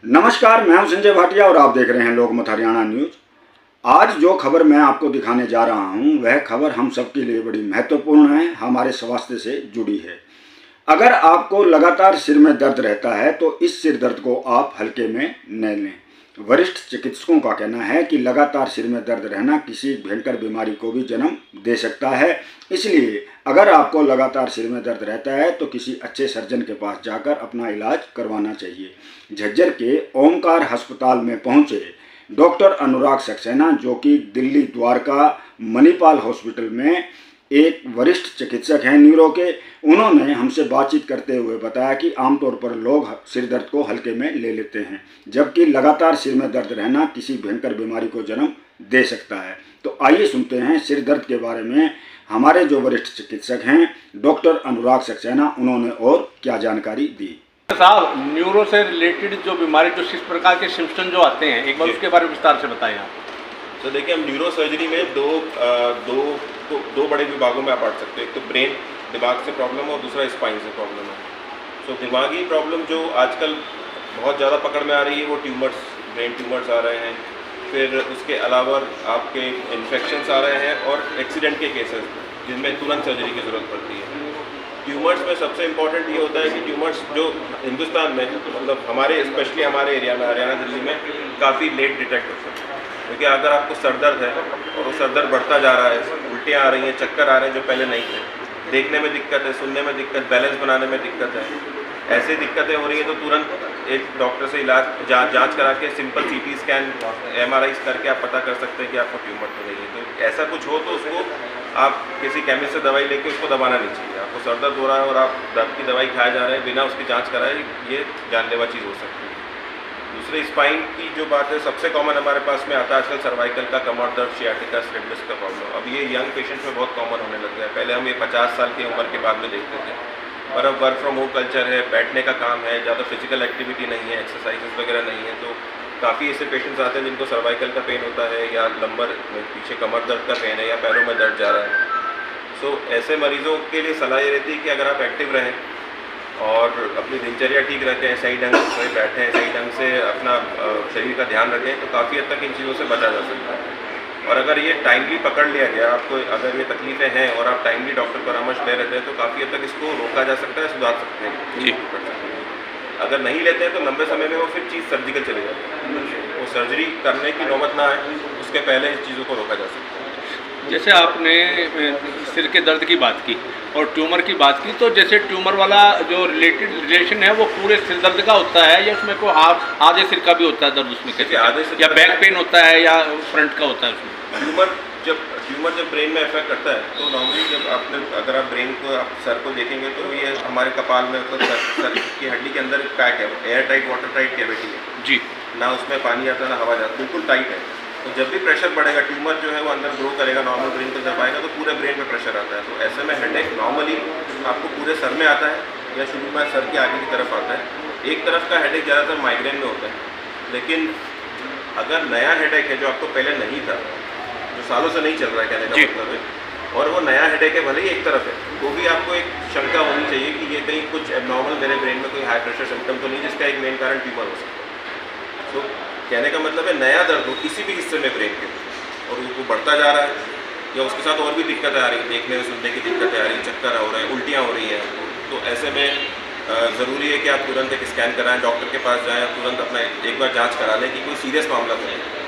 नमस्कार, मैं हूं संजय भाटिया और आप देख रहे हैं लोकमत हरियाणा न्यूज। आज जो खबर मैं आपको दिखाने जा रहा हूं वह खबर हम सबके लिए बड़ी महत्वपूर्ण है, हमारे स्वास्थ्य से जुड़ी है। अगर आपको लगातार सिर में दर्द रहता है तो इस सिर दर्द को आप हल्के में न लें। वरिष्ठ चिकित्सकों का कहना है कि लगातार सिर में दर्द रहना किसी भयंकर बीमारी को भी जन्म दे सकता है। इसलिए अगर आपको लगातार सिर में दर्द रहता है तो किसी अच्छे सर्जन के पास जाकर अपना इलाज करवाना चाहिए। झज्जर के ओमकार अस्पताल में पहुंचे डॉक्टर अनुराग सक्सेना, जो कि दिल्ली द्वारका मणिपाल हॉस्पिटल में एक वरिष्ठ चिकित्सक हैं न्यूरो के, उन्होंने हमसे बातचीत करते हुए बताया कि आमतौर पर लोग सिर दर्द को हल्के में ले लेते हैं, जबकि लगातार सिर में दर्द रहना किसी भयंकर बीमारी को जन्म दे सकता है। तो आइए सुनते हैं सिर दर्द के बारे में हमारे जो वरिष्ठ चिकित्सक हैं डॉक्टर अनुराग सक्सेना, उन्होंने और क्या जानकारी दी। साहब, न्यूरो से रिलेटेड जो बीमारी, जो किस प्रकार के सिम्पटम जो आते हैं, एक बार उसके बारे में विस्तार से बताएं आप। तो देखिए, हम न्यूरो सर्जरी में दो बड़े विभागों में आप बांट सकते हैं। एक तो ब्रेन, दिमाग से प्रॉब्लम और दूसरा स्पाइन से प्रॉब्लम है। तो दिमागी प्रॉब्लम जो आजकल बहुत ज़्यादा पकड़ में आ रही है वो ट्यूमर्स, ब्रेन ट्यूमर्स आ रहे हैं। फिर उसके अलावा आपके इन्फेक्शंस आ रहे हैं और एक्सीडेंट के केसेस जिनमें तुरंत सर्जरी की ज़रूरत पड़ती है। ट्यूमर्स में सबसे इम्पॉर्टेंट ये होता है कि ट्यूमर्स जो हिंदुस्तान में, मतलब हमारे स्पेशली हमारे एरिया में, हरियाणा दिल्ली में काफ़ी लेट डिटेक्ट होते हैं। क्योंकि अगर आपको सर दर्द है और वो सर दर्द बढ़ता जा रहा है, उल्टियाँ आ रही हैं, चक्कर आ रहे हैं जो पहले नहीं थे, देखने में दिक्कत है, सुनने में दिक्कत, बैलेंस बनाने में दिक्कत है, ऐसी दिक्कतें हो रही हैं, तो तुरंत एक डॉक्टर से इलाज जांच करा के सिंपल CT स्कैन, MRI करके आप पता कर सकते हैं कि आपको ट्यूमर तो नहीं है। तो ऐसा कुछ हो तो उसको आप किसी केमिस्ट से दवाई लेके उसको दबाना नहीं चाहिए। आपको सर दर्द हो रहा है और आप दर्द की दवाई खाए जा रहे हैं बिना उसकी जाँच कराए, ये जानलेवा चीज़ हो सकती है। दूसरे स्पाइन की जो बात है, सबसे कॉमन हमारे पास में आता है आजकल सर्वाइकल का कमर दर्द, सियाटिका, स्लिप डिस्क का प्रॉब्लम। अब ये यंग पेशेंट्स में बहुत कॉमन होने लग गया है। पहले हम ये 50 साल की उम्र के बाद में देखते थे, और अब वर्क फ्रॉम होम कल्चर है, बैठने का काम है, ज़्यादा फिजिकल एक्टिविटी नहीं है, एक्सरसाइजेस वगैरह नहीं है, तो काफ़ी ऐसे पेशेंट्स आते हैं जिनको सर्वाइकल का पेन होता है, या लंबर पीछे कमर दर्द का पेन है, या पैरों में दर्द जा रहा है। सो ऐसे मरीजों के लिए सलाह ये रहती है कि अगर आप एक्टिव रहें और अपनी दिनचर्या ठीक रखें, सही ढंग से बैठें, सही ढंग से अपना शरीर का ध्यान रखें, तो काफ़ी हद तक इन चीज़ों से बचा जा सकता है। और अगर ये टाइमली पकड़ लिया गया, आपको अगर ये तकलीफ़ें हैं और आप टाइमली डॉक्टर परामर्श ले रहे हैं, तो काफ़ी हद तक इसको रोका जा सकता है, सुधार सकते हैं। अगर नहीं लेते हैं तो लंबे समय में वो फिर चीज़ सर्जिकल चले जाती है, वो सर्जरी करने की नौबत ना आए, उसके पहले इस चीज़ों को रोका जा सकता है। जैसे आपने सिर के दर्द की बात की और ट्यूमर की बात की, तो जैसे ट्यूमर वाला जो रिलेशन है वो पूरे सिर दर्द का होता है, या उसमें कोई आधे सिर का भी होता है दर्द उसमें, कैसे आधे सिर, या बैक पेन होता है, या फ्रंट का होता है उसमें? ट्यूमर जब ब्रेन में इफेक्ट करता है तो नॉर्मली अगर आप ब्रेन को, आप सर को देखेंगे तो ये हमारे कपाल में, मतलब सर की हड्डी के अंदर एक पैक है, air tight, water tight cavity है जी, ना उसमें पानी आता ना हवा जाता, बिल्कुल टाइट है। तो जब भी प्रेशर बढ़ेगा, ट्यूमर जो है वो अंदर ग्रो करेगा, नॉर्मल ब्रेन को जब आएगा तो पूरे ब्रेन में प्रेशर आता है। तो ऐसे में हेडेक नॉर्मली आपको पूरे सर में आता है या शुरू में सर के आगे की तरफ आता है। एक तरफ का हेडेक ज़्यादातर माइग्रेन में होता है, लेकिन अगर नया हेडेक है जो आपको पहले नहीं था, जो सालों से नहीं चल रहा है, कहने का मतलब है, और वो नया हेडेक है, भले ही एक तरफ है, तो भी आपको एक शंका होनी चाहिए कि ये कहीं कुछ एबनॉर्मल मेरे ब्रेन में कोई हाई प्रेशर सिम्टम तो नहीं, जिसका एक मेन कारण ट्यूमर हो सकता है। तो कहने का मतलब है नया दर्द हो किसी भी हिस्से में ब्रेन के और वो बढ़ता जा रहा है, या उसके साथ और भी दिक्कतें आ रही हैं, देखने में सुनने की दिक्कतें आ रही हैं, चक्कर हो रहे हैं, उल्टियाँ हो रही हैं, तो ऐसे में ज़रूरी है कि आप तुरंत एक स्कैन कराएं, डॉक्टर के पास जाएं, तुरंत अपना एक बार जांच करा लें कि कोई सीरियस मामला तो नहीं है।